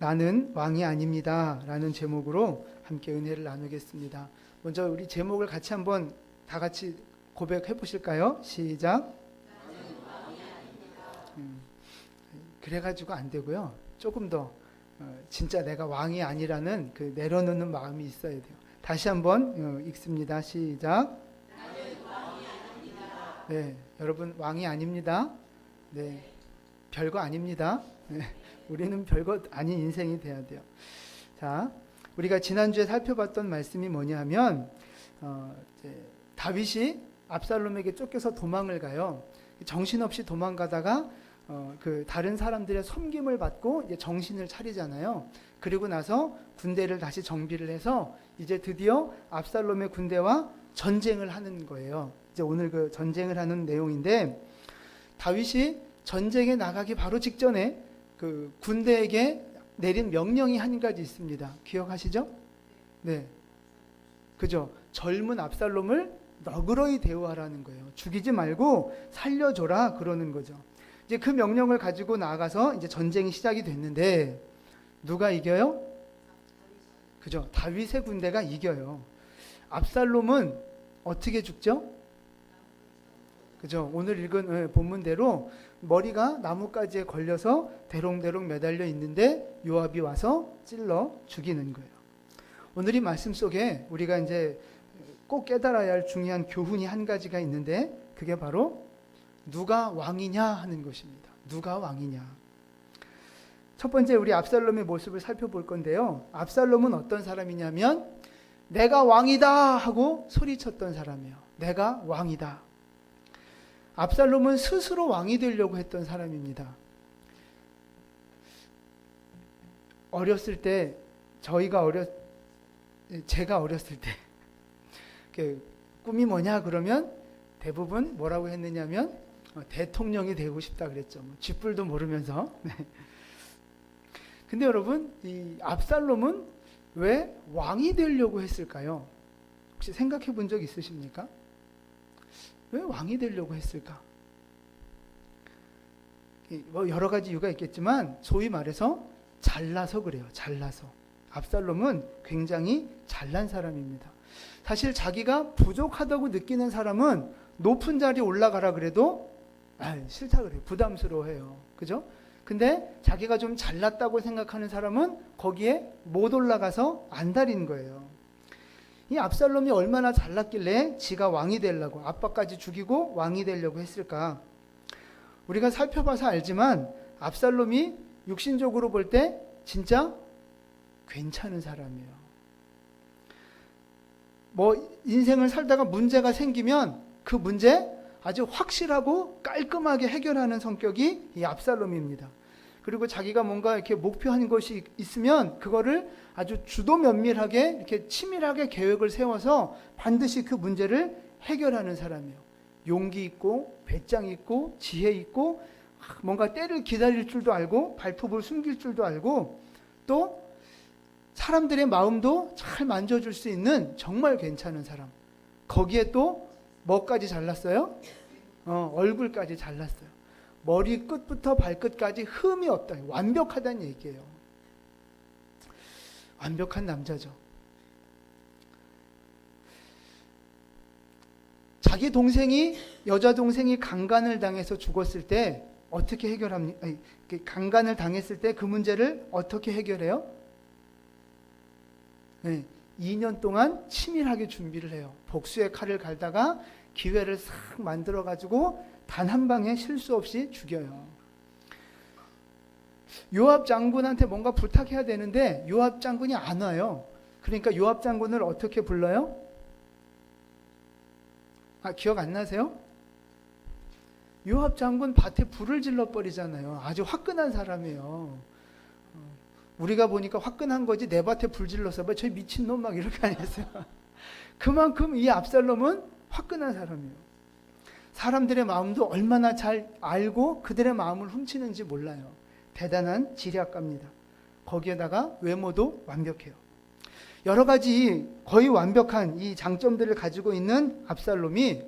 나는 왕이 아닙니다 라는 제목으로 함께 은혜를 나누겠습니다. 먼저 우리 제목을 같이 한번 다 같이 고백해 보실까요? 시작. 그래가지고 안 되고요. 조금 더 진짜 내가 왕이 아니라는 그 내려놓는 마음이 있어야 돼요. 다시 한번 읽습니다. 시작. 나는 왕이 아닙니다. 네, 여러분 왕이 아닙니다. 네, 별거 아닙니다. 네, 우리는 별거 아닌 인생이 돼야 돼요. 자, 우리가 지난주에 살펴봤던 말씀이 뭐냐면 다윗이 압살롬에게 쫓겨서 도망을 가요. 정신없이 도망가다가 그 다른 사람들의 섬김을 받고 이제 정신을 차리잖아요. 그리고 나서 군대를 다시 정비를 해서 이제 드디어 압살롬의 군대와 전쟁을 하는 거예요. 이제 오늘 그 전쟁을 하는 내용인데, 다윗이 전쟁에 나가기 바로 직전에 그 군대에게 내린 명령이 한 가지 있습니다. 기억하시죠? 네, 그죠? 젊은 압살롬을 너그러이 대우하라는 거예요. 죽이지 말고 살려줘라 그러는 거죠. 이제 그 명령을 가지고 나가서 이제 전쟁이 시작이 됐는데 누가 이겨요? 그죠? 다윗의 군대가 이겨요. 압살롬은 어떻게 죽죠? 그죠? 오늘 읽은 본문대로 머리가 나뭇가지에 걸려서 대롱대롱 매달려 있는데 요압이 와서 찔러 죽이는 거예요. 오늘 이 말씀 속에 우리가 이제 꼭 깨달아야 할 중요한 교훈이 한 가지가 있는데, 그게 바로 누가 왕이냐 하는 것입니다. 누가 왕이냐. 첫 번째 우리 압살롬의 모습을 살펴볼 건데요. 압살롬은 어떤 사람이냐면 내가 왕이다 하고 소리쳤던 사람이에요. 내가 왕이다. 압살롬은 스스로 왕이 되려고 했던 사람입니다. 어렸을 때 제가 어렸을 때 꿈이 뭐냐 그러면 대부분 뭐라고 했느냐면 대통령이 되고 싶다 그랬죠. 쥐뿔도 모르면서. 네. 근데 여러분, 이 압살롬은 왜 왕이 되려고 했을까요? 혹시 생각해 본 적 있으십니까? 왜 왕이 되려고 했을까? 뭐 여러 가지 이유가 있겠지만 소위 말해서 잘나서 그래요. 잘나서. 압살롬은 굉장히 잘난 사람입니다. 사실 자기가 부족하다고 느끼는 사람은 높은 자리에 올라가라 그래도 싫다 그래요. 부담스러워해요. 그죠? 근데 자기가 좀 잘났다고 생각하는 사람은 거기에 못 올라가서 안달인 거예요. 이 압살롬이 얼마나 잘났길래 지가 왕이 되려고, 아빠까지 죽이고 왕이 되려고 했을까? 우리가 살펴봐서 알지만 압살롬이 육신적으로 볼 때 진짜 괜찮은 사람이에요. 뭐 인생을 살다가 문제가 생기면 그 문제 아주 확실하고 깔끔하게 해결하는 성격이 이 압살롬입니다. 그리고 자기가 뭔가 이렇게 목표한 것이 있으면 그거를 아주 주도 면밀하게 이렇게 치밀하게 계획을 세워서 반드시 그 문제를 해결하는 사람이에요. 용기 있고 배짱 있고 지혜 있고 뭔가 때를 기다릴 줄도 알고 발톱을 숨길 줄도 알고 또 사람들의 마음도 잘 만져줄 수 있는 정말 괜찮은 사람. 거기에 또 뭐까지 잘났어요? 얼굴까지 잘났어요. 머리 끝부터 발끝까지 흠이 없다. 완벽하다는 얘기예요. 완벽한 남자죠. 자기 동생이, 여자 동생이 강간을 당해서 죽었을 때 어떻게 해결합니까? 강간을 당했을 때 그 문제를 어떻게 해결해요? 네, 2년 동안 치밀하게 준비를 해요. 복수의 칼을 갈다가 기회를 싹 만들어가지고 단 한 방에 실수 없이 죽여요. 요압 장군한테 뭔가 부탁해야 되는데 요압 장군이 안 와요. 그러니까 요압 장군을 어떻게 불러요? 기억 안 나세요? 요압 장군 밭에 불을 질러버리잖아요. 아주 화끈한 사람이에요. 우리가 보니까 화끈한 거지 내 밭에 불 질러서 저 미친놈 막 이렇게 안 했어요. 그만큼 이 압살롬은 화끈한 사람이에요. 사람들의 마음도 얼마나 잘 알고 그들의 마음을 훔치는지 몰라요. 대단한 지략가입니다. 거기에다가 외모도 완벽해요. 여러 가지 거의 완벽한 이 장점들을 가지고 있는 압살롬이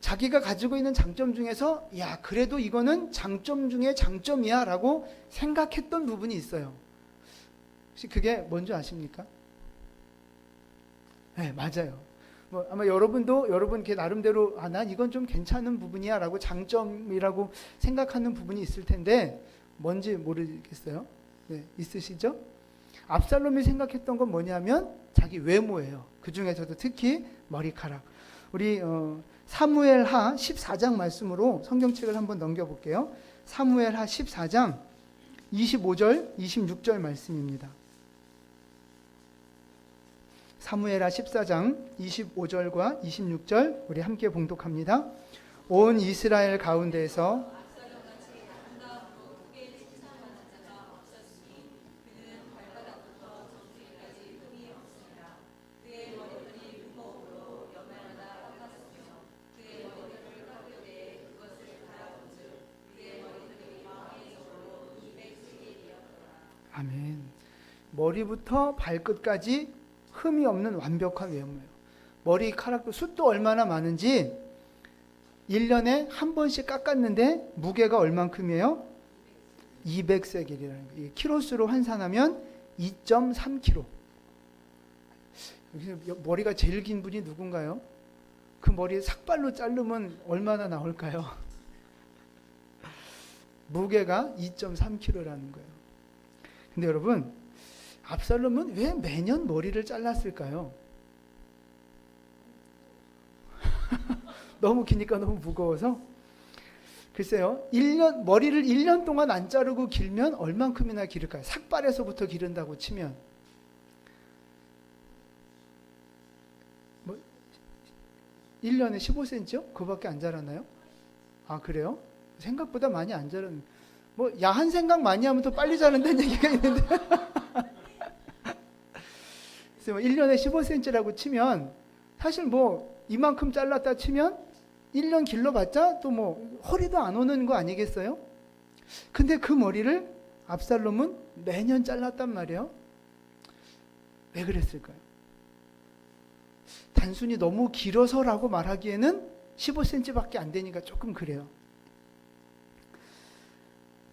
자기가 가지고 있는 장점 중에서 그래도 이거는 장점 중에 장점이야 라고 생각했던 부분이 있어요. 혹시 그게 뭔지 아십니까? 네, 맞아요. 뭐 아마 여러분도 여러분 그 나름대로 난 이건 좀 괜찮은 부분이야라고 장점이라고 생각하는 부분이 있을 텐데 뭔지 모르겠어요. 네, 있으시죠? 압살롬이 생각했던 건 뭐냐면 자기 외모예요. 그 중에서도 특히 머리카락. 우리 사무엘하 14장 말씀으로 성경책을 한번 넘겨볼게요. 사무엘하 14장 25절, 26절 말씀입니다. 사무엘하 14장 25절과 26절 우리 함께 봉독합니다. 온 이스라엘 가운데에서 아멘. 머리부터 발끝까지 흠이 없는 완벽한 외모예요. 머리카락도 숱도 얼마나 많은지 1년에 한 번씩 깎았는데 무게가 얼만큼이에요? 200세겔이라는 거예요. 키로수로 환산하면 2.3kg. 여기서 머리가 제일 긴 분이 누군가요? 그 머리 삭발로 자르면 얼마나 나올까요? 무게가 2.3kg라는 거예요. 근데 여러분, 압살롬은 왜 매년 머리를 잘랐을까요? 너무 기니까 너무 무거워서? 글쎄요, 머리를 1년 동안 안 자르고 길면 얼만큼이나 기를까요? 삭발에서부터 기른다고 치면. 뭐, 1년에 15cm요? 그거밖에 안 자랐나요? 아, 그래요? 생각보다 많이 안 자랐는. 뭐 야한 생각 많이 하면 더 빨리 자른다는 얘기가 있는데 그래서 1년에 15cm라고 치면 사실 뭐 이만큼 잘랐다 치면 1년 길러봤자 또 뭐 허리도 안 오는 거 아니겠어요? 근데 그 머리를 압살롬은 매년 잘랐단 말이에요. 왜 그랬을까요? 단순히 너무 길어서라고 말하기에는 15cm밖에 안 되니까 조금 그래요.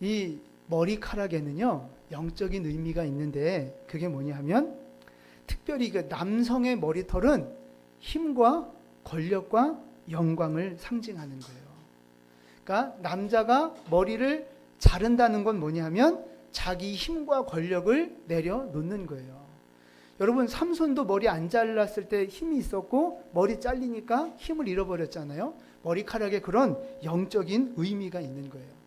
이 머리카락에는요, 영적인 의미가 있는데 그게 뭐냐 하면 특별히 그 남성의 머리털은 힘과 권력과 영광을 상징하는 거예요. 그러니까 남자가 머리를 자른다는 건 뭐냐 하면 자기 힘과 권력을 내려놓는 거예요. 여러분, 삼손도 머리 안 잘랐을 때 힘이 있었고 머리 잘리니까 힘을 잃어버렸잖아요. 머리카락에 그런 영적인 의미가 있는 거예요.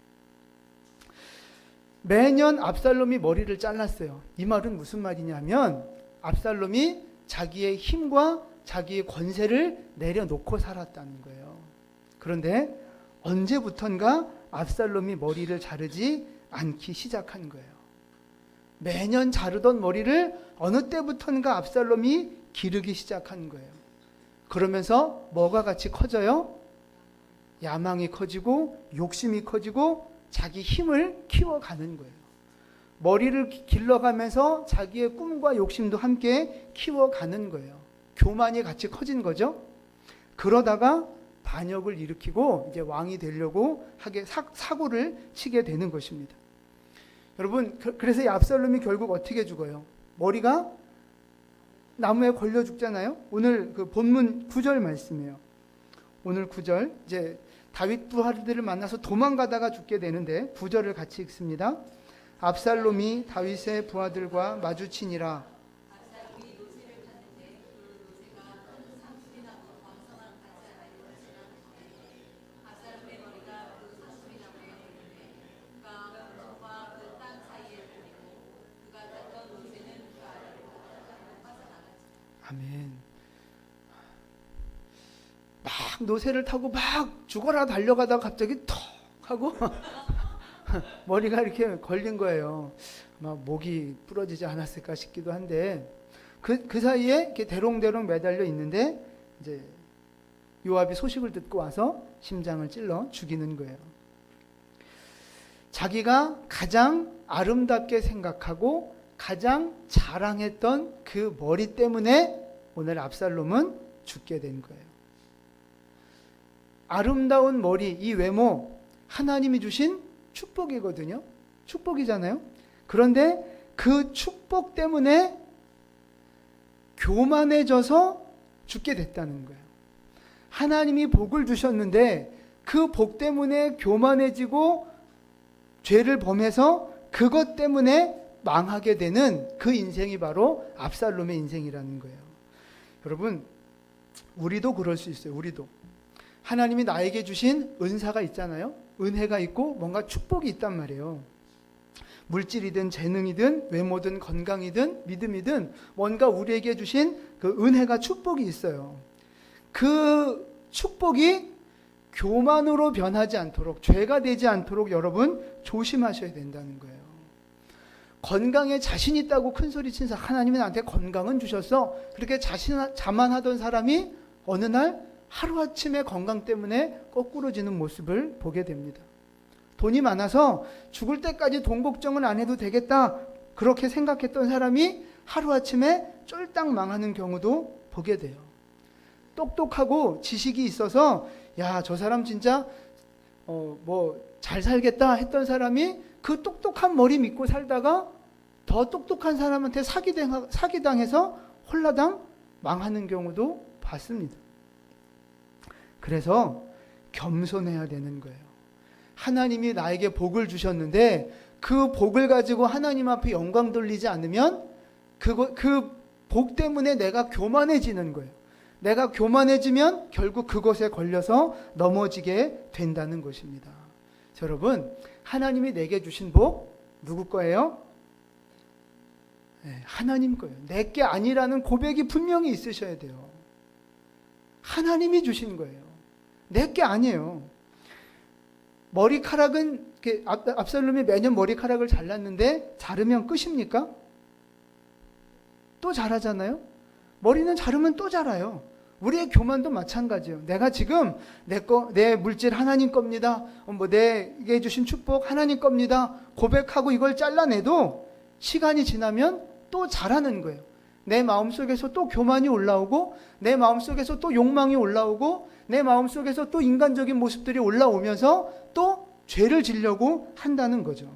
매년 압살롬이 머리를 잘랐어요. 이 말은 무슨 말이냐면 압살롬이 자기의 힘과 자기의 권세를 내려놓고 살았다는 거예요. 그런데 언제부턴가 압살롬이 머리를 자르지 않기 시작한 거예요. 매년 자르던 머리를 어느 때부턴가 압살롬이 기르기 시작한 거예요. 그러면서 뭐가 같이 커져요? 야망이 커지고 욕심이 커지고 자기 힘을 키워가는 거예요. 머리를 길러가면서 자기의 꿈과 욕심도 함께 키워가는 거예요. 교만이 같이 커진 거죠. 그러다가 반역을 일으키고 이제 왕이 되려고 하게 사고를 치게 되는 것입니다. 여러분, 그래서 이 압살롬이 결국 어떻게 죽어요? 머리가 나무에 걸려 죽잖아요. 오늘 그 본문 9절 말씀이에요. 오늘 9절 이제 다윗 부하들을 만나서 도망가다가 죽게 되는데 9절을 같이 읽습니다. 압살롬이 다윗의 부하들과 마주치니라. 아멘. 막 노새를 타고 막 죽어라 달려가다가 갑자기 턱 하고 머리가 이렇게 걸린 거예요. 막 목이 부러지지 않았을까 싶기도 한데 그 사이에 이렇게 대롱대롱 매달려 있는데 이제 요압이 소식을 듣고 와서 심장을 찔러 죽이는 거예요. 자기가 가장 아름답게 생각하고 가장 자랑했던 그 머리 때문에 오늘 압살롬은 죽게 된 거예요. 아름다운 머리, 이 외모, 하나님이 주신 축복이거든요. 축복이잖아요. 그런데 그 축복 때문에 교만해져서 죽게 됐다는 거예요. 하나님이 복을 주셨는데 그 복 때문에 교만해지고 죄를 범해서 그것 때문에 망하게 되는 그 인생이 바로 압살롬의 인생이라는 거예요. 여러분, 우리도 그럴 수 있어요. 우리도. 하나님이 나에게 주신 은사가 있잖아요. 은혜가 있고 뭔가 축복이 있단 말이에요. 물질이든 재능이든 외모든 건강이든 믿음이든 뭔가 우리에게 주신 그 은혜가 축복이 있어요. 그 축복이 교만으로 변하지 않도록, 죄가 되지 않도록 여러분 조심하셔야 된다는 거예요. 건강에 자신 있다고 큰 소리 친 사람, 하나님이 나한테 건강은 주셨어. 그렇게 자만하던 사람이 어느 날 하루아침에 건강 때문에 거꾸로지는 모습을 보게 됩니다. 돈이 많아서 죽을 때까지 돈 걱정은 안 해도 되겠다, 그렇게 생각했던 사람이 하루아침에 쫄딱 망하는 경우도 보게 돼요. 똑똑하고 지식이 있어서 야, 저 사람 진짜 잘 살겠다 했던 사람이 그 똑똑한 머리 믿고 살다가 더 똑똑한 사람한테 사기당해서 홀라당 망하는 경우도 봤습니다. 그래서 겸손해야 되는 거예요. 하나님이 나에게 복을 주셨는데 그 복을 가지고 하나님 앞에 영광 돌리지 않으면 그 복 때문에 내가 교만해지는 거예요. 내가 교만해지면 결국 그것에 걸려서 넘어지게 된다는 것입니다. 여러분, 하나님이 내게 주신 복 누구 거예요? 네, 하나님 거예요. 내 게 아니라는 고백이 분명히 있으셔야 돼요. 하나님이 주신 거예요. 내 게 아니에요. 머리카락은 압살롬이 매년 머리카락을 잘랐는데 자르면 끝입니까? 또 자라잖아요. 머리는 자르면 또 자라요. 우리의 교만도 마찬가지예요. 내가 지금 내 물질 하나님 겁니다. 내게 주신 축복 하나님 겁니다. 고백하고 이걸 잘라내도 시간이 지나면 또 자라는 거예요. 내 마음속에서 또 교만이 올라오고, 내 마음속에서 또 욕망이 올라오고, 내 마음속에서 또 인간적인 모습들이 올라오면서 또 죄를 지려고 한다는 거죠.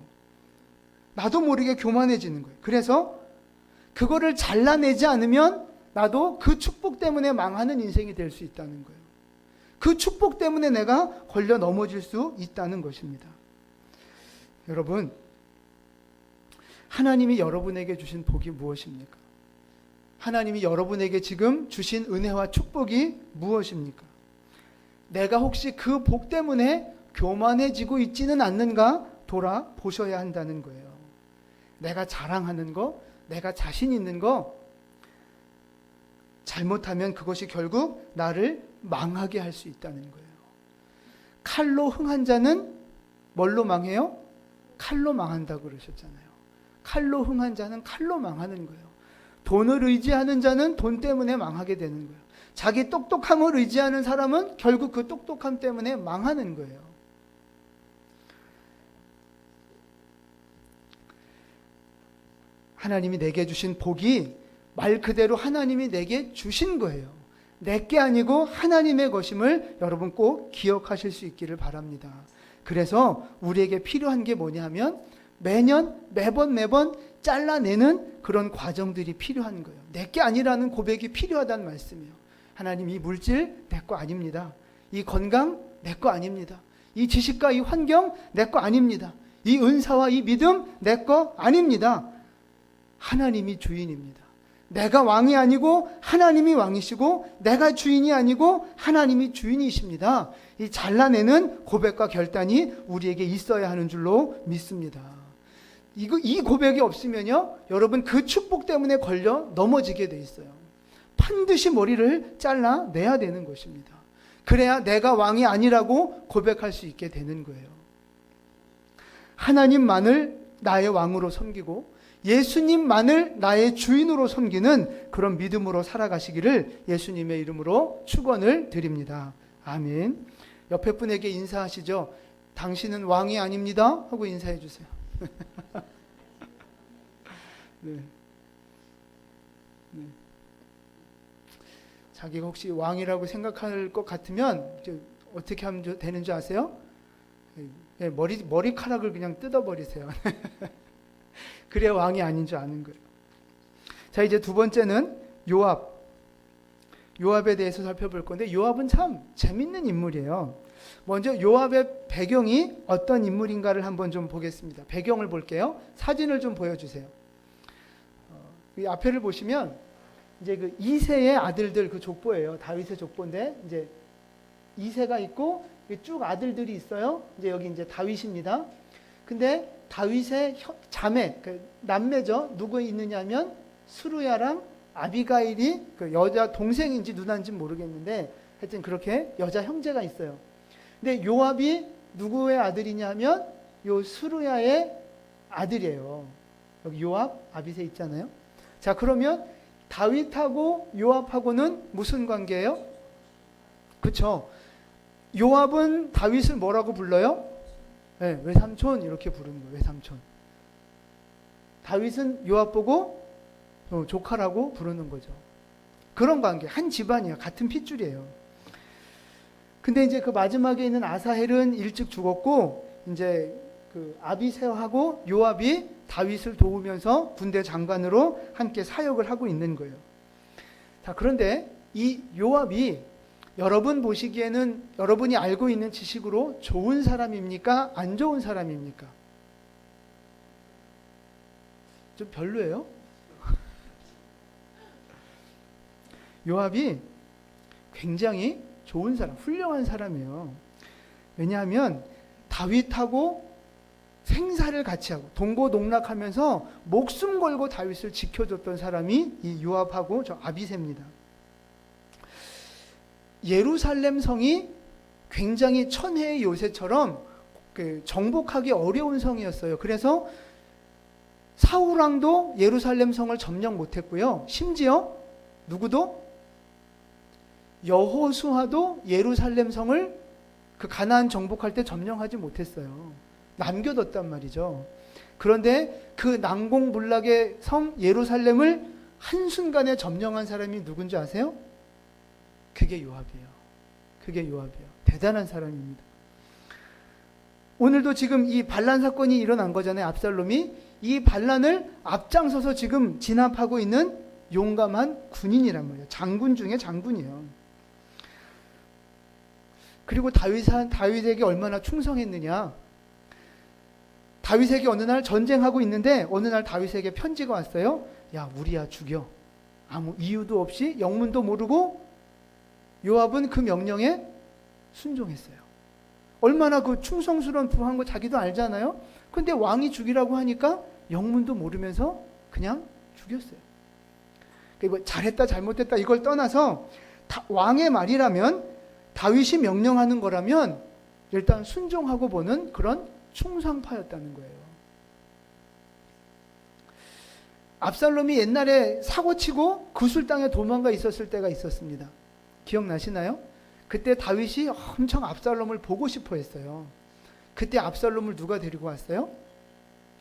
나도 모르게 교만해지는 거예요. 그래서 그거를 잘라내지 않으면 나도 그 축복 때문에 망하는 인생이 될 수 있다는 거예요. 그 축복 때문에 내가 걸려 넘어질 수 있다는 것입니다. 여러분, 하나님이 여러분에게 주신 복이 무엇입니까? 하나님이 여러분에게 지금 주신 은혜와 축복이 무엇입니까? 내가 혹시 그 복 때문에 교만해지고 있지는 않는가 돌아보셔야 한다는 거예요. 내가 자랑하는 거, 내가 자신 있는 거, 잘못하면 그것이 결국 나를 망하게 할 수 있다는 거예요. 칼로 흥한 자는 뭘로 망해요? 칼로 망한다고 그러셨잖아요. 칼로 흥한 자는 칼로 망하는 거예요. 돈을 의지하는 자는 돈 때문에 망하게 되는 거예요. 자기 똑똑함을 의지하는 사람은 결국 그 똑똑함 때문에 망하는 거예요. 하나님이 내게 주신 복이 말 그대로 하나님이 내게 주신 거예요. 내게 아니고 하나님의 것임을 여러분 꼭 기억하실 수 있기를 바랍니다. 그래서 우리에게 필요한 게 뭐냐 하면 매번 잘라내는 그런 과정들이 필요한 거예요. 내게 아니라는 고백이 필요하다는 말씀이에요. 하나님, 이 물질 내 거 아닙니다. 이 건강 내 거 아닙니다. 이 지식과 이 환경 내 거 아닙니다. 이 은사와 이 믿음 내 거 아닙니다. 하나님이 주인입니다. 내가 왕이 아니고 하나님이 왕이시고, 내가 주인이 아니고 하나님이 주인이십니다. 이 잘라내는 고백과 결단이 우리에게 있어야 하는 줄로 믿습니다. 이 고백이 없으면요, 여러분 그 축복 때문에 걸려 넘어지게 돼 있어요. 반드시 머리를 잘라내야 되는 것입니다. 그래야 내가 왕이 아니라고 고백할 수 있게 되는 거예요. 하나님만을 나의 왕으로 섬기고 예수님만을 나의 주인으로 섬기는 그런 믿음으로 살아가시기를 예수님의 이름으로 축원을 드립니다. 아멘. 옆에 분에게 인사하시죠. 당신은 왕이 아닙니다 하고 인사해 주세요. 네. 네. 자기가 혹시 왕이라고 생각할 것 같으면 어떻게 하면 되는 줄 아세요? 머리카락을 그냥 뜯어버리세요. 그래야 왕이 아닌 줄 아는 거예요. 자, 이제 두 번째는 요압에 대해서 살펴볼 건데, 요압은 참 재밌는 인물이에요. 먼저 요압의 배경이 어떤 인물인가를 한번 좀 보겠습니다. 배경을 볼게요. 사진을 좀 보여주세요. 이 앞에를 보시면 이제 그 이새의 아들들 그 족보예요. 다윗의 족보인데 이제 이새가 있고 쭉 아들들이 있어요. 이제 여기 이제 다윗입니다. 근데 다윗의 자매, 그 남매죠. 누구 있느냐면 수루야랑 아비가일이 그 여자 동생인지 누나인지 모르겠는데 하여튼 그렇게 여자 형제가 있어요. 근데 요압이 누구의 아들이냐면 요 수루야의 아들이에요. 여기 요압, 아비새 있잖아요. 자, 그러면 다윗하고 요압하고는 무슨 관계예요? 그렇죠. 요압은 다윗을 뭐라고 불러요? 네, 외삼촌 이렇게 부르는 거예요. 외삼촌. 다윗은 요압 보고 조카라고 부르는 거죠. 그런 관계, 한 집안이에요. 같은 핏줄이에요. 근데 이제 그 마지막에 있는 아사헬은 일찍 죽었고, 이제 그 아비새하고 요압이 다윗을 도우면서 군대 장관으로 함께 사역을 하고 있는 거예요. 자, 그런데 이 요압이 여러분 보시기에는 여러분이 알고 있는 지식으로 좋은 사람입니까? 안 좋은 사람입니까? 좀 별로예요? 요압이 굉장히 좋은 사람, 훌륭한 사람이에요. 왜냐하면 다윗하고 생사를 같이 하고 동고동락하면서 목숨 걸고 다윗을 지켜줬던 사람이 이 요압하고 저 아비새입니다. 예루살렘 성이 굉장히 천혜의 요새처럼 정복하기 어려운 성이었어요. 그래서 사울왕도 예루살렘 성을 점령 못했고요. 심지어 누구도 여호수아도 예루살렘 성을 그 가나안 정복할 때 점령하지 못했어요. 남겨뒀단 말이죠. 그런데 그 난공불락의 성 예루살렘을 한순간에 점령한 사람이 누군지 아세요? 그게 요압이에요. 그게 요압이에요. 대단한 사람입니다. 오늘도 지금 이 반란 사건이 일어난 거잖아요. 압살롬이. 이 반란을 앞장서서 지금 진압하고 있는 용감한 군인이란 말이에요. 장군 중에 장군이에요. 그리고 다윗에게 얼마나 충성했느냐. 다윗에게 어느 날 전쟁하고 있는데 어느 날 다윗에게 편지가 왔어요. 야, 우리야 죽여. 아무 이유도 없이 영문도 모르고 요압은 그 명령에 순종했어요. 얼마나 그 충성스러운 부한 거 자기도 알잖아요. 근데 왕이 죽이라고 하니까 영문도 모르면서 그냥 죽였어요. 뭐 잘했다 잘못했다 이걸 떠나서 왕의 말이라면 다윗이 명령하는 거라면 일단 순종하고 보는 그런 충성파였다는 거예요. 압살롬이 옛날에 사고치고 구술 땅에 도망가 있었을 때가 있었습니다. 기억나시나요? 그때 다윗이 엄청 압살롬을 보고 싶어 했어요. 그때 압살롬을 누가 데리고 왔어요?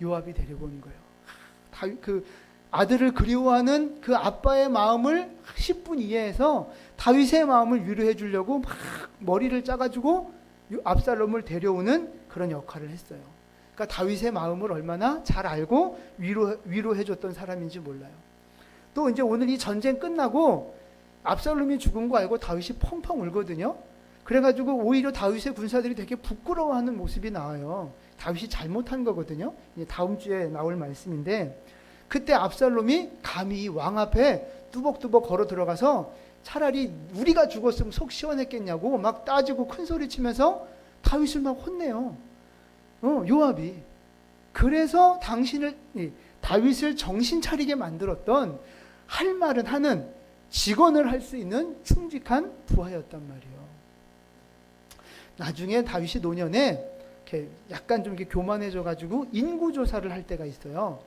요압이 데리고 온 거예요. 그 아들을 그리워하는 그 아빠의 마음을 10분 이해해서 다윗의 마음을 위로해 주려고 막 머리를 짜가지고 압살롬을 데려오는 그런 역할을 했어요. 그러니까 다윗의 마음을 얼마나 잘 알고 위로해 줬던 사람인지 몰라요. 또 이제 오늘 이 전쟁 끝나고 압살롬이 죽은 거 알고 다윗이 펑펑 울거든요. 그래가지고 오히려 다윗의 군사들이 되게 부끄러워하는 모습이 나와요. 다윗이 잘못한 거거든요. 이제 다음 주에 나올 말씀인데 그때 압살롬이 감히 왕 앞에 뚜벅뚜벅 걸어 들어가서 차라리 우리가 죽었으면 속 시원했겠냐고 막 따지고 큰 소리 치면서 다윗을 막 혼내요. 요압이. 그래서 다윗을 정신 차리게 만들었던 할 말은 하는 직언을 할 수 있는 충직한 부하였단 말이에요. 나중에 다윗이 노년에 이렇게 약간 좀 이렇게 교만해져가지고 인구조사를 할 때가 있어요.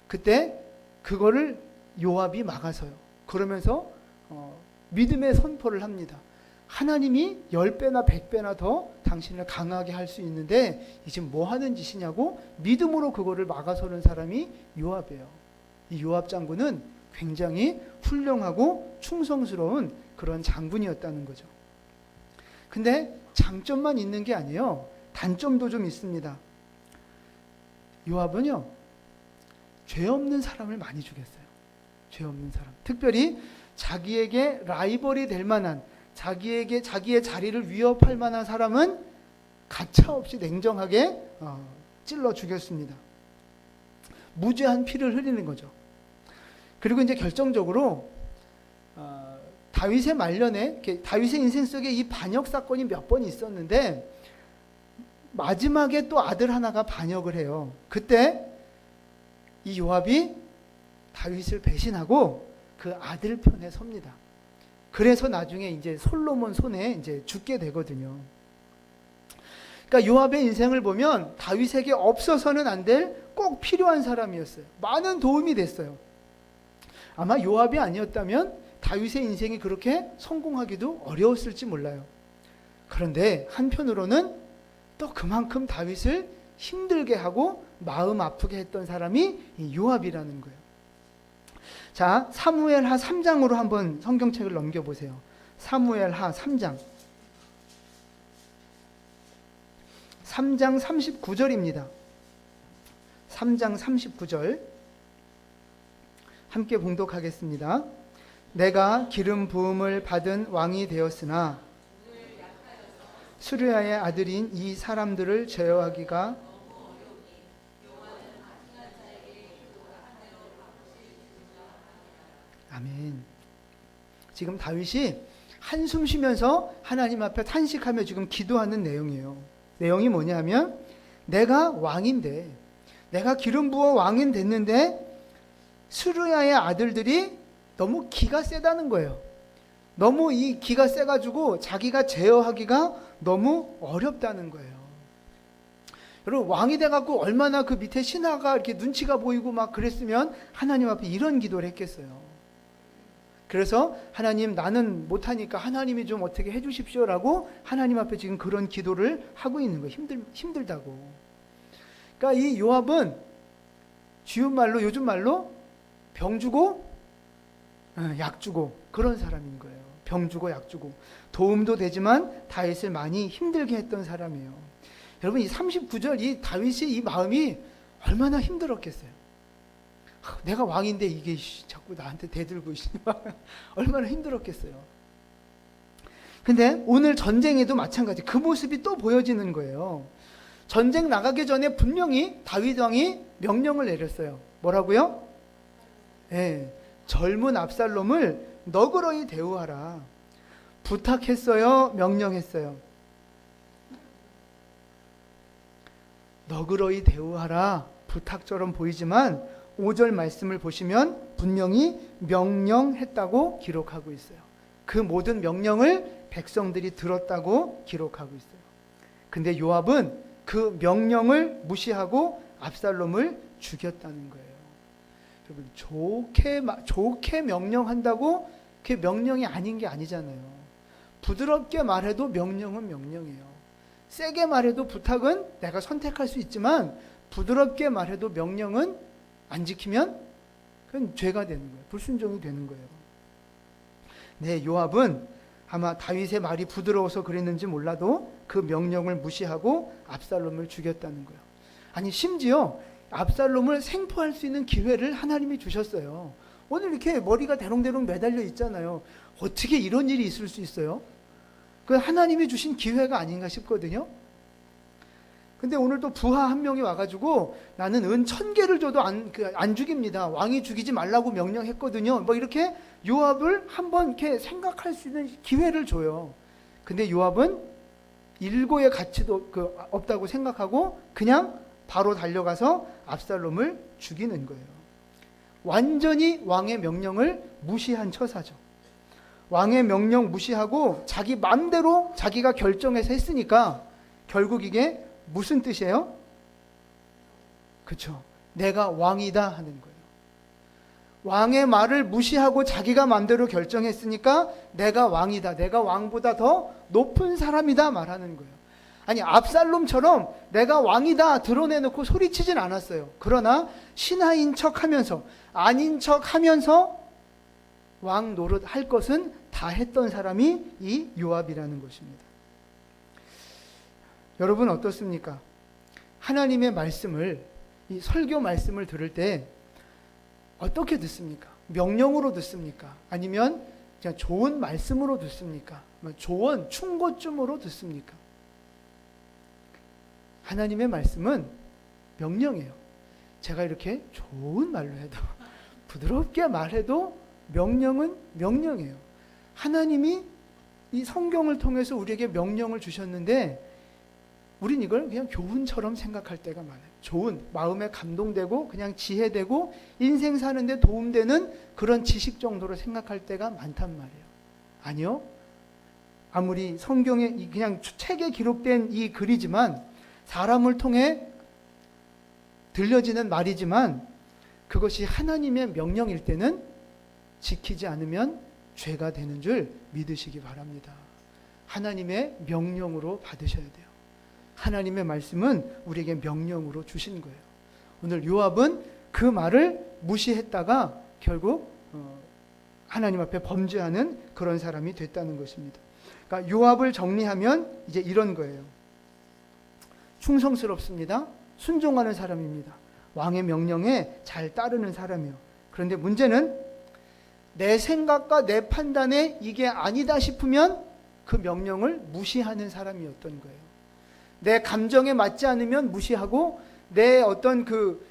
그때 그거를 요압이 막아서요. 그러면서 믿음의 선포를 합니다. 하나님이 10배나 100배나 더 당신을 강하게 할 수 있는데 이 지금 뭐 하는 짓이냐고 믿음으로 그거를 막아서는 사람이 요압이에요. 이 요압 장군은 굉장히 훌륭하고 충성스러운 그런 장군이었다는 거죠. 근데 장점만 있는 게 아니에요. 단점도 좀 있습니다. 요압은요, 죄 없는 사람을 많이 죽였어요. 죄 없는 사람. 특별히 자기에게 라이벌이 될 만한, 자기의 자리를 위협할 만한 사람은 가차없이 냉정하게 찔러 죽였습니다. 무죄한 피를 흘리는 거죠. 그리고 이제 결정적으로 다윗의 말년에, 다윗의 인생 속에 이 반역 사건이 몇 번 있었는데 마지막에 또 아들 하나가 반역을 해요. 그때 이 요압이 다윗을 배신하고 그 아들 편에 섭니다. 그래서 나중에 이제 솔로몬 손에 이제 죽게 되거든요. 그러니까 요압의 인생을 보면 다윗에게 없어서는 안 될 꼭 필요한 사람이었어요. 많은 도움이 됐어요. 아마 요압이 아니었다면 다윗의 인생이 그렇게 성공하기도 어려웠을지 몰라요. 그런데 한편으로는 또 그만큼 다윗을 힘들게 하고 마음 아프게 했던 사람이 이 요압이라는 거예요. 자, 사무엘하 3장으로 한번 성경책을 넘겨보세요. 사무엘하 3장. 3장 39절입니다. 3장 39절. 함께 봉독하겠습니다. 내가 기름 부음을 받은 왕이 되었으나 수르야의 아들인 이 사람들을 제어하기가 아멘. 지금 다윗이 한숨 쉬면서 하나님 앞에 탄식하며 지금 기도하는 내용이에요. 내용이 뭐냐면 내가 왕인데, 내가 기름 부어 왕인 됐는데 수르야의 아들들이 너무 기가 세다는 거예요. 너무 이 기가 세가지고 자기가 제어하기가 너무 어렵다는 거예요. 여러분, 왕이 돼갖고 얼마나 그 밑에 신하가 이렇게 눈치가 보이고 막 그랬으면 하나님 앞에 이런 기도를 했겠어요. 그래서 하나님, 나는 못하니까 하나님이 좀 어떻게 해주십시오라고 하나님 앞에 지금 그런 기도를 하고 있는 거예요. 힘들다고. 그러니까 이 요압은 쉬운 말로, 요즘 말로 병 주고 약 주고 그런 사람인 거예요. 병 주고 약 주고 도움도 되지만 다윗을 많이 힘들게 했던 사람이에요. 여러분, 이 39절 이 다윗이 이 마음이 얼마나 힘들었겠어요. 내가 왕인데 이게 자꾸 나한테 대들고 얼마나 힘들었겠어요. 근데 오늘 전쟁에도 마찬가지 그 모습이 또 보여지는 거예요. 전쟁 나가기 전에 분명히 다윗 왕이 명령을 내렸어요. 뭐라고요? 네, 젊은 압살롬을 너그러이 대우하라. 부탁했어요? 명령했어요? 너그러이 대우하라. 부탁처럼 보이지만 5절 말씀을 보시면 분명히 명령했다고 기록하고 있어요. 그 모든 명령을 백성들이 들었다고 기록하고 있어요. 근데 요압은 그 명령을 무시하고 압살롬을 죽였다는 거예요. 여러분, 좋게 명령한다고 그게 명령이 아닌 게 아니잖아요. 부드럽게 말해도 명령은 명령이에요. 세게 말해도 부탁은 내가 선택할 수 있지만 부드럽게 말해도 명령은 안 지키면 그건 죄가 되는 거예요. 불순종이 되는 거예요. 네, 요압은 아마 다윗의 말이 부드러워서 그랬는지 몰라도 그 명령을 무시하고 압살롬을 죽였다는 거예요. 아니, 심지어 압살롬을 생포할 수 있는 기회를 하나님이 주셨어요. 오늘 이렇게 머리가 대롱대롱 매달려 있잖아요. 어떻게 이런 일이 있을 수 있어요? 그 하나님이 주신 기회가 아닌가 싶거든요. 근데 오늘 또 부하 한 명이 와가지고 나는 은 1000개를 줘도 안 죽입니다. 왕이 죽이지 말라고 명령했거든요. 뭐 이렇게 요압을 한번 이렇게 생각할 수 있는 기회를 줘요. 근데 요압은 일고의 가치도 없다고 생각하고 그냥 바로 달려가서 압살롬을 죽이는 거예요. 완전히 왕의 명령을 무시한 처사죠. 왕의 명령 무시하고 자기 마음대로 자기가 결정해서 했으니까 결국 이게 무슨 뜻이에요? 그렇죠. 내가 왕이다 하는 거예요. 왕의 말을 무시하고 자기가 마음대로 결정했으니까 내가 왕이다. 내가 왕보다 더 높은 사람이다 말하는 거예요. 아니, 압살롬처럼 내가 왕이다 드러내놓고 소리치진 않았어요. 그러나 신하인 척하면서 아닌 척하면서 왕 노릇 할 것은 다 했던 사람이 이 요압이라는 것입니다. 여러분 어떻습니까? 하나님의 말씀을, 이 설교 말씀을 들을 때 어떻게 듣습니까? 명령으로 듣습니까? 아니면 그냥 좋은 말씀으로 듣습니까? 조언, 충고쯤으로 듣습니까? 하나님의 말씀은 명령이에요. 제가 이렇게 좋은 말로 해도 부드럽게 말해도 명령은 명령이에요. 하나님이 이 성경을 통해서 우리에게 명령을 주셨는데 우린 이걸 그냥 교훈처럼 생각할 때가 많아요. 좋은, 마음에 감동되고 그냥 지혜되고 인생 사는데 도움되는 그런 지식 정도로 생각할 때가 많단 말이에요. 아니요. 아무리 성경에 그냥 책에 기록된 이 글이지만 사람을 통해 들려지는 말이지만 그것이 하나님의 명령일 때는 지키지 않으면 죄가 되는 줄 믿으시기 바랍니다. 하나님의 명령으로 받으셔야 돼요. 하나님의 말씀은 우리에게 명령으로 주신 거예요. 오늘 요압은 그 말을 무시했다가 결국 하나님 앞에 범죄하는 그런 사람이 됐다는 것입니다. 그러니까 요압을 정리하면 이제 이런 거예요. 충성스럽습니다. 순종하는 사람입니다. 왕의 명령에 잘 따르는 사람이요. 그런데 문제는 내 생각과 내 판단에 이게 아니다 싶으면 그 명령을 무시하는 사람이었던 거예요. 내 감정에 맞지 않으면 무시하고 내 어떤 그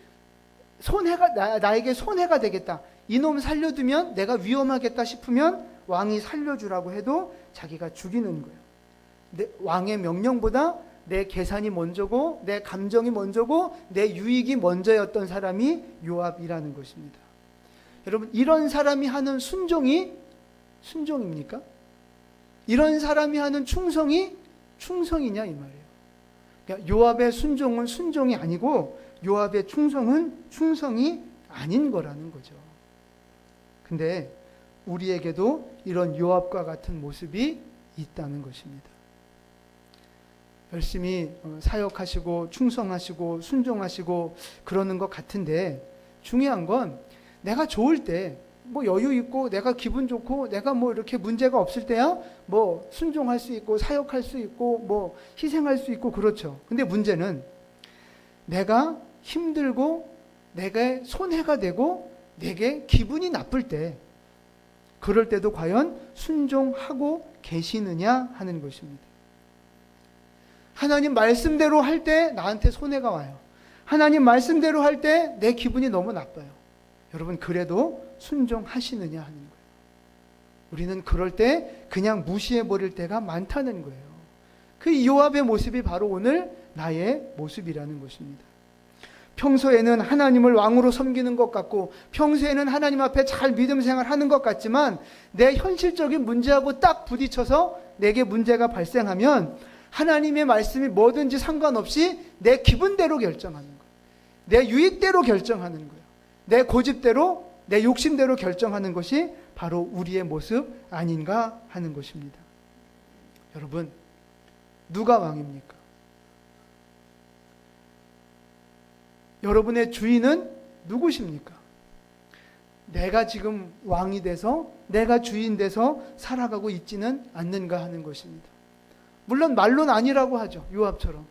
손해가 나에게 손해가 되겠다. 이놈 살려두면 내가 위험하겠다 싶으면 왕이 살려주라고 해도 자기가 죽이는 거예요. 왕의 명령보다 내 계산이 먼저고 내 감정이 먼저고 내 유익이 먼저였던 사람이 요압이라는 것입니다. 여러분, 이런 사람이 하는 순종이 순종입니까? 이런 사람이 하는 충성이 충성이냐 이 말이에요. 그러니까 요압의 순종은 순종이 아니고 요압의 충성은 충성이 아닌 거라는 거죠. 근데 우리에게도 이런 요압과 같은 모습이 있다는 것입니다. 열심히 사역하시고 충성하시고 순종하시고 그러는 것 같은데 중요한 건 내가 좋을 때 뭐 여유 있고 내가 기분 좋고 내가 뭐 이렇게 문제가 없을 때야 뭐 순종할 수 있고 사역할 수 있고 뭐 희생할 수 있고 그렇죠. 근데 문제는 내가 힘들고 내게 손해가 되고 내게 기분이 나쁠 때 그럴 때도 과연 순종하고 계시느냐 하는 것입니다. 하나님 말씀대로 할 때 나한테 손해가 와요. 하나님 말씀대로 할 때 내 기분이 너무 나빠요. 여러분, 그래도 순종하시느냐 하는 거예요. 우리는 그럴 때 그냥 무시해버릴 때가 많다는 거예요. 그 요압의 모습이 바로 오늘 나의 모습이라는 것입니다. 평소에는 하나님을 왕으로 섬기는 것 같고 평소에는 하나님 앞에 잘 믿음 생활하는 것 같지만 내 현실적인 문제하고 딱 부딪혀서 내게 문제가 발생하면 하나님의 말씀이 뭐든지 상관없이 내 기분대로 결정하는 거예요. 내 유익대로 결정하는 거예요. 내 고집대로, 내 욕심대로 결정하는 것이 바로 우리의 모습 아닌가 하는 것입니다. 여러분, 누가 왕입니까? 여러분의 주인은 누구십니까? 내가 지금 왕이 돼서 내가 주인 돼서 살아가고 있지는 않는가 하는 것입니다. 물론 말로는 아니라고 하죠. 요압처럼.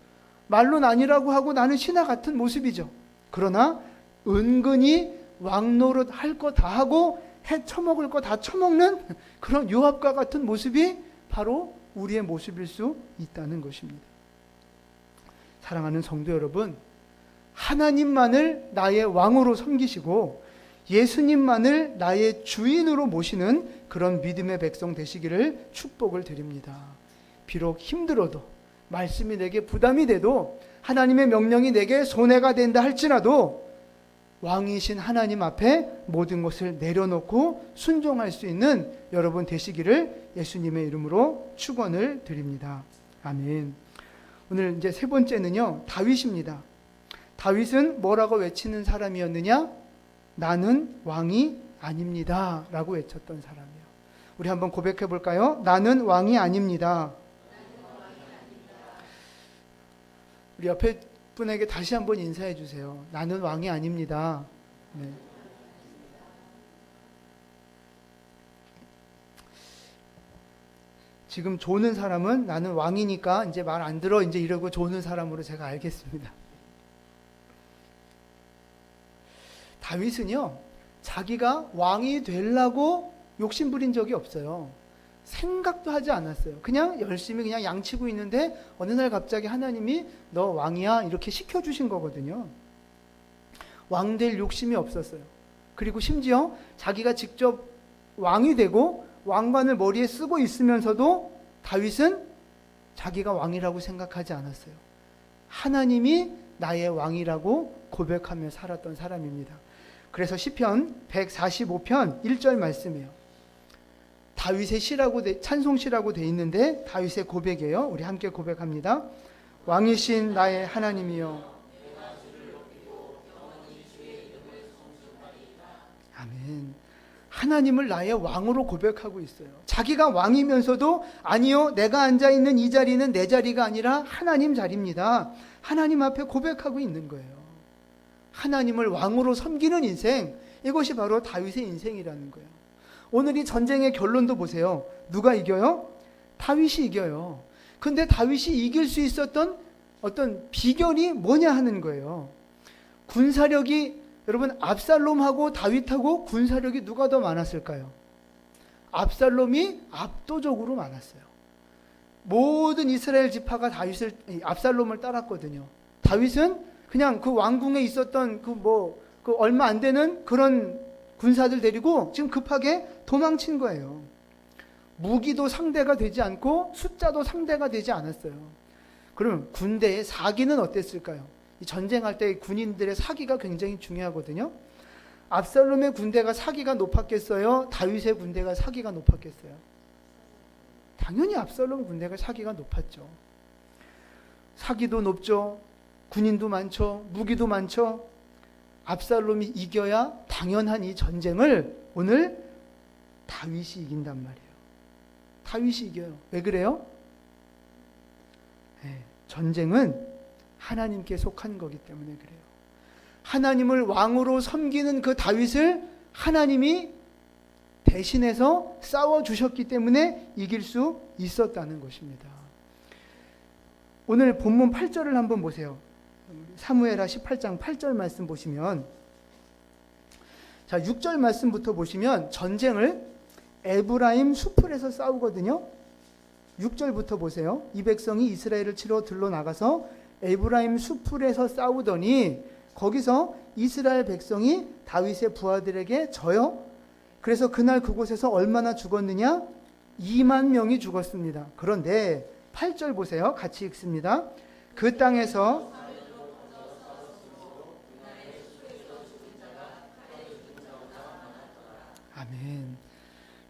말로는 아니라고 하고 나는 신하 같은 모습이죠. 그러나 은근히 왕노릇 할 거 다 하고 해 처먹을 거 다 처먹는 그런 요압과 같은 모습이 바로 우리의 모습일 수 있다는 것입니다. 사랑하는 성도 여러분, 하나님만을 나의 왕으로 섬기시고 예수님만을 나의 주인으로 모시는 그런 믿음의 백성 되시기를 축복을 드립니다. 비록 힘들어도 말씀이 내게 부담이 돼도 하나님의 명령이 내게 손해가 된다 할지라도 왕이신 하나님 앞에 모든 것을 내려놓고 순종할 수 있는 여러분 되시기를 예수님의 이름으로 축원을 드립니다. 아멘. 오늘 이제 세 번째는요, 다윗입니다. 다윗은 뭐라고 외치는 사람이었느냐? 나는 왕이 아닙니다 라고 외쳤던 사람이에요. 우리 한번 고백해 볼까요? 나는 왕이 아닙니다. 우리 옆에 분에게 다시 한번 인사해 주세요. 나는 왕이 아닙니다. 네. 지금 조는 사람은 나는 왕이니까 이제 말 안 들어 이제 이러고 조는 사람으로 제가 알겠습니다. 다윗은요, 자기가 왕이 되려고 욕심부린 적이 없어요. 생각도 하지 않았어요. 그냥 열심히 그냥 양치고 있는데 어느 날 갑자기 하나님이 너 왕이야 이렇게 시켜주신 거거든요. 왕 될 욕심이 없었어요. 그리고 심지어 자기가 직접 왕이 되고 왕관을 머리에 쓰고 있으면서도 다윗은 자기가 왕이라고 생각하지 않았어요. 하나님이 나의 왕이라고 고백하며 살았던 사람입니다. 그래서 시편 145편 1절 말씀이에요. 다윗의 시라고 찬송시라고 돼 있는데 다윗의 고백이에요. 우리 함께 고백합니다. 왕이신 나의 하나님이여. 아멘. 하나님을 나의 왕으로 고백하고 있어요. 자기가 왕이면서도 아니요, 내가 앉아있는 이 자리는 내 자리가 아니라 하나님 자리입니다. 하나님 앞에 고백하고 있는 거예요. 하나님을 왕으로 섬기는 인생, 이것이 바로 다윗의 인생이라는 거예요. 오늘 이 전쟁의 결론도 보세요. 누가 이겨요? 다윗이 이겨요. 근데 다윗이 이길 수 있었던 어떤 비결이 뭐냐 하는 거예요. 군사력이, 여러분, 압살롬하고 다윗하고 군사력이 누가 더 많았을까요? 압살롬이 압도적으로 많았어요. 모든 이스라엘 지파가 압살롬을 따랐거든요. 다윗은 그냥 그 왕궁에 있었던 그 얼마 안 되는 그런 군사들 데리고 지금 급하게 도망친 거예요. 무기도 상대가 되지 않고 숫자도 상대가 되지 않았어요. 그럼 군대의 사기는 어땠을까요? 이 전쟁할 때 군인들의 사기가 굉장히 중요하거든요. 압살롬의 군대가 사기가 높았겠어요? 다윗의 군대가 사기가 높았겠어요? 당연히 압살롬 군대가 사기가 높았죠. 사기도 높죠. 군인도 많죠. 무기도 많죠. 압살롬이 이겨야 당연한 이 전쟁을 오늘 다윗이 이긴단 말이에요. 다윗이 이겨요. 왜 그래요? 전쟁은 하나님께 속한 거기 때문에 그래요. 하나님을 왕으로 섬기는 그 다윗을 하나님이 대신해서 싸워주셨기 때문에 이길 수 있었다는 것입니다. 오늘 본문 8절을 한번 보세요. 사무엘하 18장 8절 말씀 보시면, 자, 6절 말씀부터 보시면 전쟁을 에브라임 수풀에서 싸우거든요. 6절부터 보세요. 이 백성이 이스라엘을 치러 들러 나가서 에브라임 수풀에서 싸우더니 거기서 이스라엘 백성이 다윗의 부하들에게 져요. 그래서 그날 그곳에서 얼마나 죽었느냐? 2만 명이 죽었습니다. 그런데 8절 보세요. 같이 읽습니다. 그 땅에서 아멘.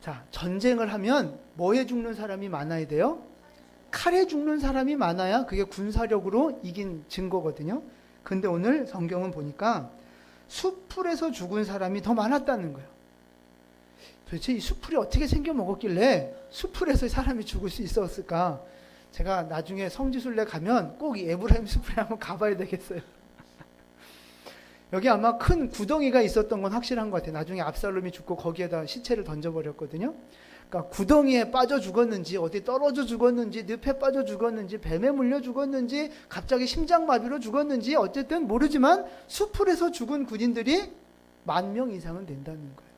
자, 전쟁을 하면 뭐에 죽는 사람이 많아야 돼요? 칼에 죽는 사람이 많아야 그게 군사력으로 이긴 증거거든요. 근데 오늘 성경은 보니까 수풀에서 죽은 사람이 더 많았다는 거예요. 도대체 이 수풀이 어떻게 생겨 먹었길래 수풀에서 사람이 죽을 수 있었을까? 제가 나중에 성지순례 가면 꼭 이 에브라임 수풀에 한번 가봐야 되겠어요. 여기 아마 큰 구덩이가 있었던 건 확실한 것 같아요. 나중에 압살롬이 죽고 거기에다 시체를 던져버렸거든요. 그러니까 구덩이에 빠져 죽었는지, 어디 떨어져 죽었는지, 늪에 빠져 죽었는지, 뱀에 물려 죽었는지, 갑자기 심장마비로 죽었는지, 어쨌든 모르지만 수풀에서 죽은 군인들이 10,000명 이상은 된다는 거예요.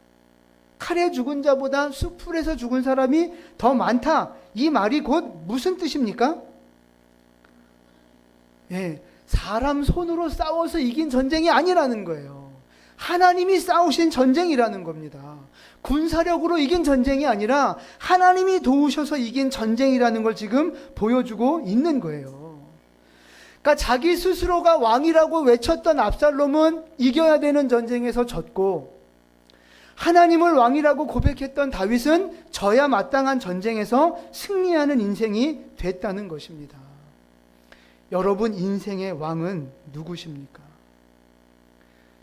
칼에 죽은 자보다 수풀에서 죽은 사람이 더 많다. 이 말이 곧 무슨 뜻입니까? 사람 손으로 싸워서 이긴 전쟁이 아니라는 거예요. 하나님이 싸우신 전쟁이라는 겁니다. 군사력으로 이긴 전쟁이 아니라 하나님이 도우셔서 이긴 전쟁이라는 걸 지금 보여주고 있는 거예요. 그러니까 자기 스스로가 왕이라고 외쳤던 압살롬은 이겨야 되는 전쟁에서 졌고, 하나님을 왕이라고 고백했던 다윗은 져야 마땅한 전쟁에서 승리하는 인생이 됐다는 것입니다. 여러분 인생의 왕은 누구십니까?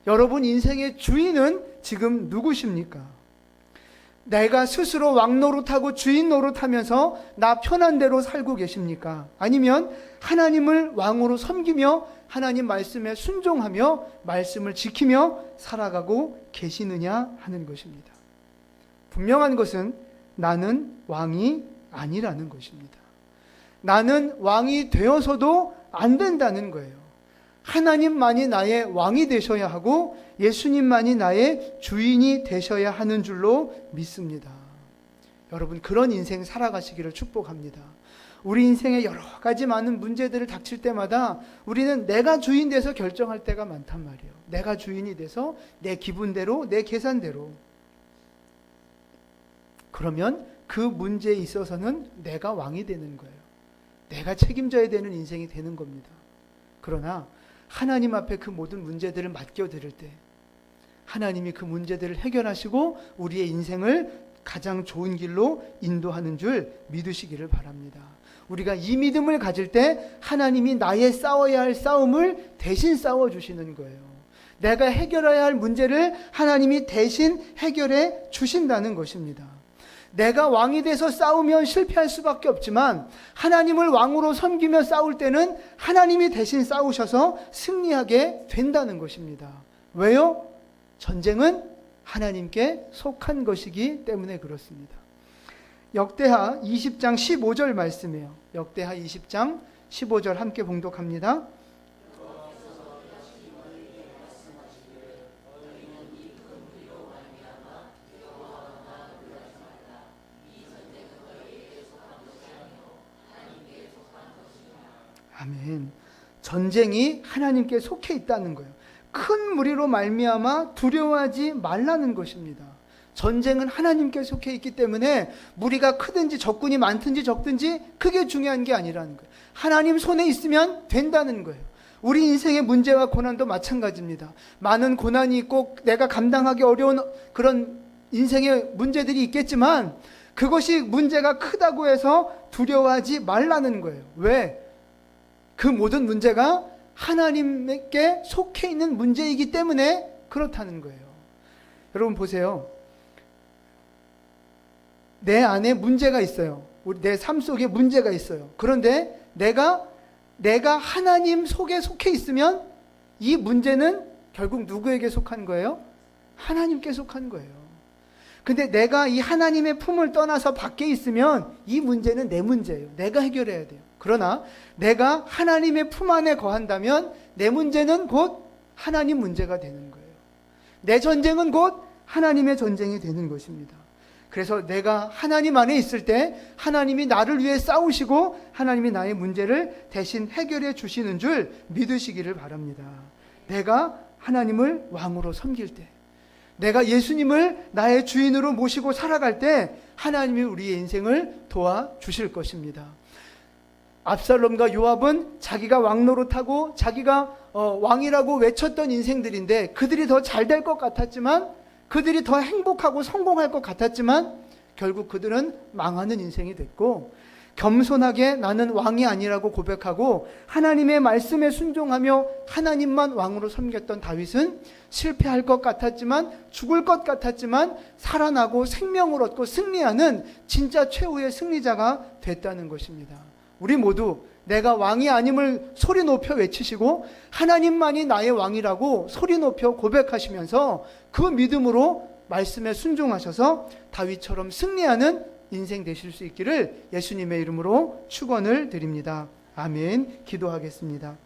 여러분 인생의 주인은 지금 누구십니까? 내가 스스로 왕 노릇하고 주인 노릇하면서 나 편한 대로 살고 계십니까? 아니면 하나님을 왕으로 섬기며 하나님 말씀에 순종하며 말씀을 지키며 살아가고 계시느냐 하는 것입니다. 분명한 것은 나는 왕이 아니라는 것입니다. 나는 왕이 되어서도 안 된다는 거예요. 하나님만이 나의 왕이 되셔야 하고 예수님만이 나의 주인이 되셔야 하는 줄로 믿습니다. 여러분, 그런 인생 살아가시기를 축복합니다. 우리 인생에 여러 가지 많은 문제들을 닥칠 때마다 우리는 내가 주인 돼서 결정할 때가 많단 말이에요. 내가 주인이 돼서 내 기분대로, 내 계산대로. 그러면 그 문제에 있어서는 내가 왕이 되는 거예요. 내가 책임져야 되는 인생이 되는 겁니다. 그러나 하나님 앞에 그 모든 문제들을 맡겨드릴 때 하나님이 그 문제들을 해결하시고 우리의 인생을 가장 좋은 길로 인도하는 줄 믿으시기를 바랍니다. 우리가 이 믿음을 가질 때 하나님이 나의 싸워야 할 싸움을 대신 싸워주시는 거예요. 내가 해결해야 할 문제를 하나님이 대신 해결해 주신다는 것입니다. 내가 왕이 돼서 싸우면 실패할 수밖에 없지만 하나님을 왕으로 섬기며 싸울 때는 하나님이 대신 싸우셔서 승리하게 된다는 것입니다. 왜요? 전쟁은 하나님께 속한 것이기 때문에 그렇습니다. 역대하 20장 15절 말씀이에요. 역대하 20장 15절 함께 봉독합니다. 아멘. 전쟁이 하나님께 속해 있다는 거예요. 큰 무리로 말미암아 두려워하지 말라는 것입니다. 전쟁은 하나님께 속해 있기 때문에 무리가 크든지 적군이 많든지 적든지 그게 중요한 게 아니라는 거예요. 하나님 손에 있으면 된다는 거예요. 우리 인생의 문제와 고난도 마찬가지입니다. 많은 고난이 있고 내가 감당하기 어려운 그런 인생의 문제들이 있겠지만 그것이 문제가 크다고 해서 두려워하지 말라는 거예요. 왜? 그 모든 문제가 하나님께 속해 있는 문제이기 때문에 그렇다는 거예요. 여러분 보세요. 내 안에 문제가 있어요. 내 삶 속에 문제가 있어요. 그런데 내가 하나님 속에 속해 있으면 이 문제는 결국 누구에게 속한 거예요? 하나님께 속한 거예요. 근데 내가 이 하나님의 품을 떠나서 밖에 있으면 이 문제는 내 문제예요. 내가 해결해야 돼요. 그러나 내가 하나님의 품 안에 거한다면 내 문제는 곧 하나님 문제가 되는 거예요. 내 전쟁은 곧 하나님의 전쟁이 되는 것입니다. 그래서 내가 하나님 안에 있을 때 하나님이 나를 위해 싸우시고 하나님이 나의 문제를 대신 해결해 주시는 줄 믿으시기를 바랍니다. 내가 하나님을 왕으로 섬길 때, 내가 예수님을 나의 주인으로 모시고 살아갈 때 하나님이 우리의 인생을 도와주실 것입니다. 압살롬과 요압은 자기가 왕 노릇하고 자기가 왕이라고 외쳤던 인생들인데 그들이 더 잘 될 것 같았지만, 그들이 더 행복하고 성공할 것 같았지만 결국 그들은 망하는 인생이 됐고, 겸손하게 나는 왕이 아니라고 고백하고 하나님의 말씀에 순종하며 하나님만 왕으로 섬겼던 다윗은 실패할 것 같았지만, 죽을 것 같았지만 살아나고 생명을 얻고 승리하는 진짜 최후의 승리자가 됐다는 것입니다. 우리 모두 내가 왕이 아님을 소리 높여 외치시고 하나님만이 나의 왕이라고 소리 높여 고백하시면서 그 믿음으로 말씀에 순종하셔서 다윗처럼 승리하는 인생 되실 수 있기를 예수님의 이름으로 축원을 드립니다. 아멘. 기도하겠습니다.